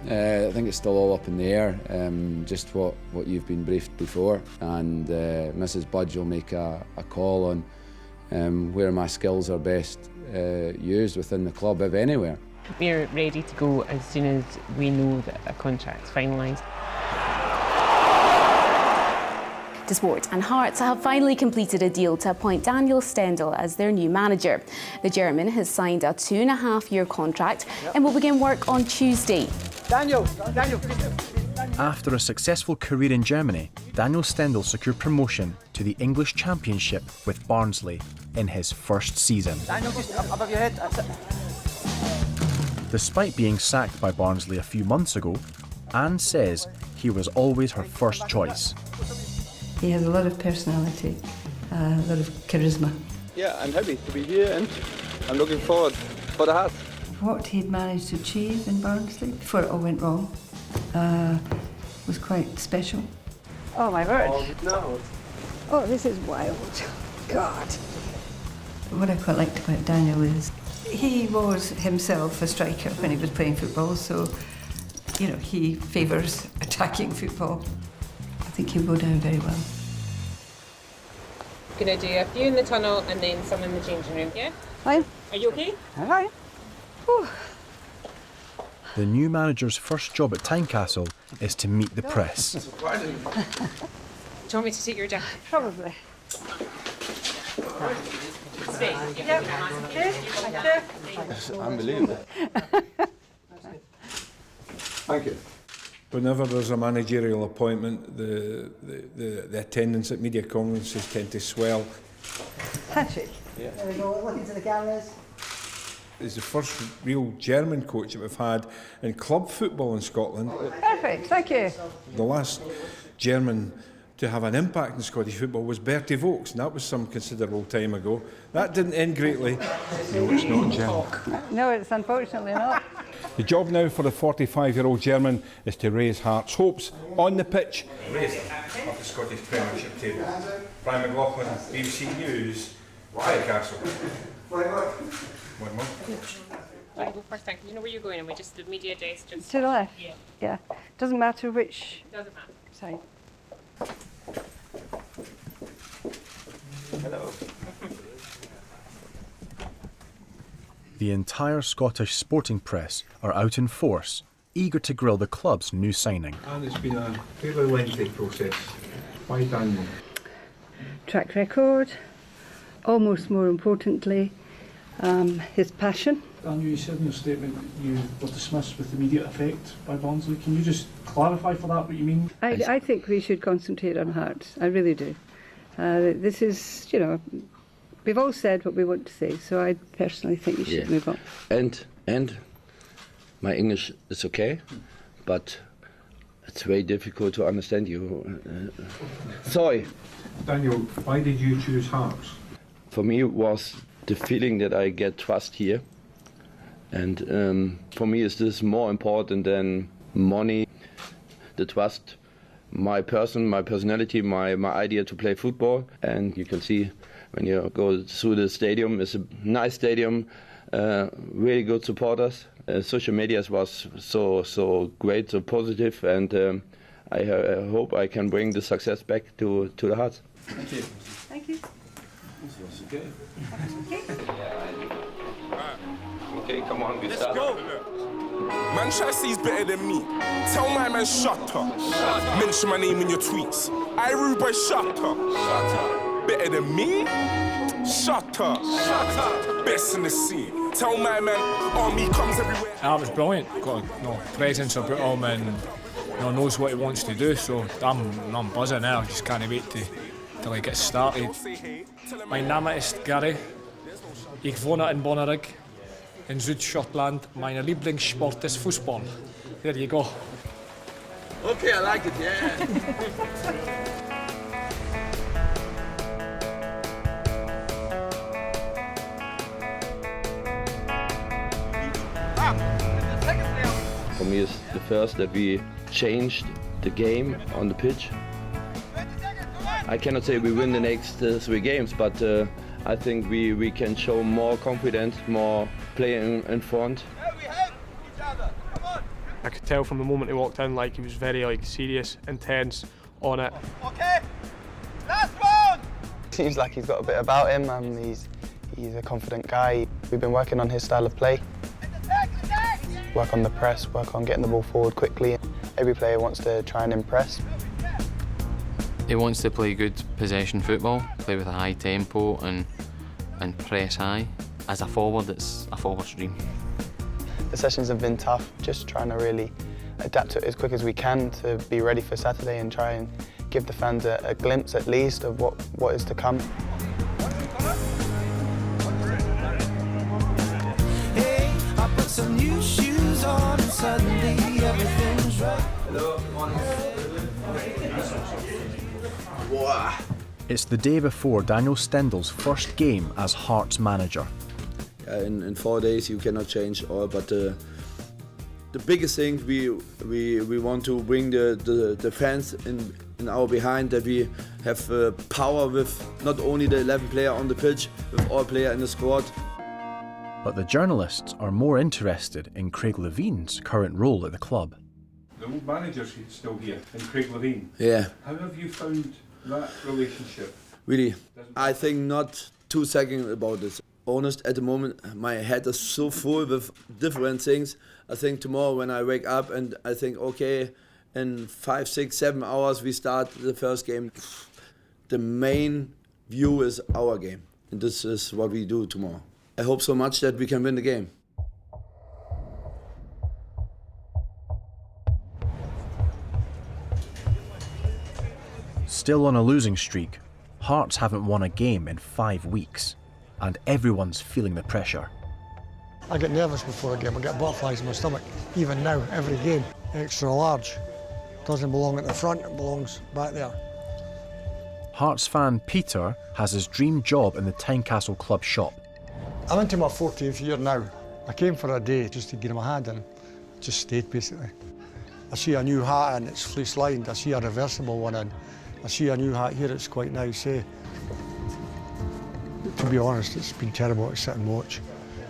Speaker 24: I think it's still all up in the air, just what you've been briefed before, and Mrs Budge will make a call on where my skills are best used within the club, if anywhere.
Speaker 25: We're ready to go as soon as we know that a contract's finalised.
Speaker 7: To sport, and Hearts have finally completed a deal to appoint Daniel Stendel as their new manager. The German has signed a 2.5-year contract and will begin work on Tuesday.
Speaker 5: Daniel.
Speaker 1: After a successful career in Germany, Daniel Stendel secured promotion to the English Championship with Barnsley in his first season.
Speaker 5: Daniel, just above your head. That's it.
Speaker 1: Despite being sacked by Barnsley a few months ago, Anne says he was always her first choice.
Speaker 10: He has a lot of personality, a lot of charisma.
Speaker 9: Yeah, I'm happy to be here and I'm looking forward for the Hearts.
Speaker 10: What he'd managed to achieve in Barnsley before it all went wrong was quite special. Oh my word.
Speaker 9: No.
Speaker 10: Oh, this is wild. God. What I quite liked about Daniel is he was himself a striker when he was playing football, so, you know, he favours attacking football. I think he'll go down very well.
Speaker 25: Gonna do a few in the tunnel and then some in the changing room, yeah?
Speaker 10: Fine.
Speaker 25: Are you okay?
Speaker 10: All right.
Speaker 1: The new manager's first job at Tynecastle is to meet the press.
Speaker 25: Do you want me to take your jacket?
Speaker 10: Probably.
Speaker 25: Stay.
Speaker 10: Yep.
Speaker 9: It's unbelievable. Thank you.
Speaker 16: Whenever there's a managerial appointment, the attendance at media conferences tend to swell.
Speaker 10: Patrick.
Speaker 9: Yeah.
Speaker 10: There we go, look into the cameras.
Speaker 16: He's the first real German coach that we've had in club football in Scotland.
Speaker 10: Perfect, thank you.
Speaker 16: The last German to have an impact in Scottish football was Bertie Vogts, and that was some considerable time ago. That didn't end greatly. No, it's not German.
Speaker 10: No, it's unfortunately not.
Speaker 16: The job now for the 45-year-old German is to raise Hearts' hopes on the pitch. Raise of the Scottish Premiership table. Brian McLaughlin, BBC News, Tynecastle. One more.
Speaker 25: I'll go first, thank you. You know where you're going, and we just the media desk just
Speaker 10: To the left?
Speaker 25: Yeah.
Speaker 10: Yeah. Doesn't matter which
Speaker 25: Doesn't matter.
Speaker 10: side.
Speaker 9: Hello.
Speaker 1: The entire Scottish sporting press are out in force, eager to grill the club's new signing.
Speaker 16: And it's been a fairly lengthy process. Why Daniel?
Speaker 10: Track record, almost more importantly, his passion.
Speaker 5: Daniel, you said in your statement that you were dismissed with immediate effect by Barnsley. Can you just clarify for that what you mean?
Speaker 10: I think we should concentrate on Hearts. I really do. This is, you know, we've all said what we want to say, so I personally think you should move on.
Speaker 19: And my English is okay, but it's very difficult to understand you. Sorry.
Speaker 16: Daniel, why did you choose Hearts?
Speaker 19: For me, it was the feeling that I get trust here. And for me, is this more important than money, the trust, my personality, my idea to play football. And you can see when you go through the stadium, it's a nice stadium, really good supporters. Social media was so great, so positive, and I hope I can bring the success back to the Hearts.
Speaker 9: Thank you.
Speaker 10: Thank you.
Speaker 9: This was okay.
Speaker 19: Okay, come on,
Speaker 20: let's go. Manchester's better than me. Tell my man shut up. Mention my name in your tweets. Iru boy, shut up. Better than me? Shut up. Best in the scene. Tell my man, army comes everywhere.
Speaker 4: It was brilliant. Got a presence about him and knows what he wants to do. So I'm buzzing now. I just can't wait till he gets started. Mein Name ist Gary. Ich wohne in Bonnerig in Südschotland. Meine Lieblingssport ist Fußball. There you go.
Speaker 9: Okay, I like it, yeah.
Speaker 19: For me, it's the first that we changed the game on the pitch. I cannot say we win the next 3 games, but I think we can show more confidence, more playing in front.
Speaker 21: I could tell from the moment he walked in, like he was very serious, intense, on it.
Speaker 27: Okay, last one. Seems like he's got a bit about him. He's a confident guy. We've been working on his style of play.
Speaker 2: work on the press, work on getting the ball forward quickly. Every player wants to try and impress.
Speaker 8: He wants to play good possession football, play with a high tempo and press high. As a forward, it's a forward's dream.
Speaker 2: The sessions have been tough, just trying to really adapt to it as quick as we can to be ready for Saturday and try and give the fans a glimpse at least of what is to come.
Speaker 11: Hey, I put some new shoes on and suddenly everything's right.
Speaker 1: Hello, good morning. It's the day before Daniel Stendel's first game as Hearts manager.
Speaker 19: In 4 days you cannot change all, but the biggest thing we want to bring the fans in our behind, that we have power with not only the 11 player on the pitch, with all player in the squad.
Speaker 1: But the journalists are more interested in Craig Levine's current role at the club.
Speaker 16: The old manager's still here, and Craig Levine.
Speaker 19: Yeah.
Speaker 16: How have you found that relationship?
Speaker 19: Really, I think not 2 seconds about this. Honest, at the moment, my head is so full with different things. I think tomorrow when I wake up and I think, okay, in 5, 6, 7 hours we start the first game. The main view is our game, and this is what we do tomorrow. I hope so much that we can win the game.
Speaker 1: Still on a losing streak, Hearts haven't won a game in 5 weeks, and everyone's feeling the pressure.
Speaker 13: I get nervous before a game, I get butterflies in my stomach. Even now, every game, extra large. Doesn't belong at the front, it belongs back there.
Speaker 1: Hearts fan Peter has his dream job in the Tynecastle club shop.
Speaker 13: I'm into my 14th year now. I came for a day just to get my hand in, just stayed basically. I see a new hat and it's fleece lined, I see a reversible one in. I see a new hat here, it's quite nice, eh? To be honest, it's been terrible to sit and watch.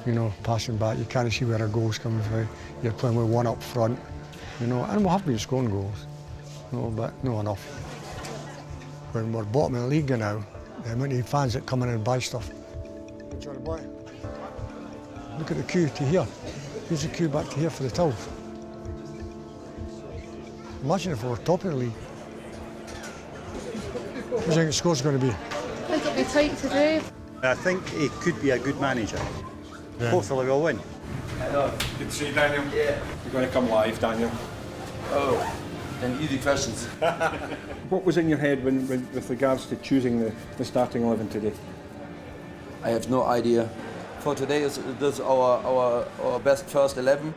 Speaker 13: You know, passing back, you can't see where a goal's coming from. You're playing with one up front, you know, and we have been scoring goals, no, but not enough. When we're bottom of the league now, the amount of fans that come in and buy stuff. Look at the queue to here. Here's the queue back to here for the tills. Imagine if we were top of the league. What do you think the score's going to be?
Speaker 18: I think it'll be tight today.
Speaker 22: I think he could be a good manager. Yeah. Hopefully we'll win.
Speaker 16: Hello. Good to see you, Daniel. Yeah. You're going to come live, Daniel.
Speaker 22: Oh, then easy questions.
Speaker 16: What was in your head with regards to choosing the starting 11 today?
Speaker 19: I have no idea. For today, this is our best first 11.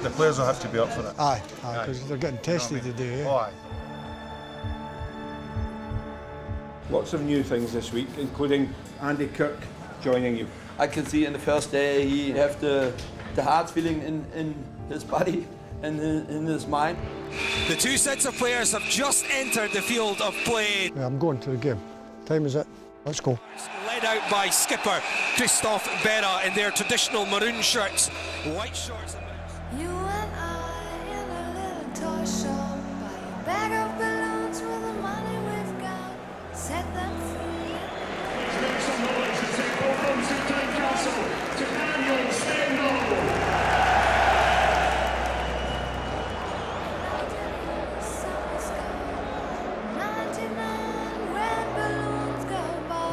Speaker 22: The players will have to be up for it.
Speaker 13: Aye, because they're getting tested today. Eh?
Speaker 22: Oh, aye.
Speaker 16: Lots of new things this week, including Andy Kirk joining you.
Speaker 19: I can see in the first day he have the heart feeling in his body and in his mind.
Speaker 11: The two sets of players have just entered the field of play.
Speaker 13: Yeah, I'm going to the game. Time is it. Let's go.
Speaker 11: Led out by skipper Christophe Berra in their traditional maroon shirts, white shorts.
Speaker 23: You and I in a little toy shop, buy a bag of balloons with the money we've got, set them free.
Speaker 11: Make some noise and take welcome to Tynecastle to Daniel Stendal.
Speaker 23: '99 when balloons go by.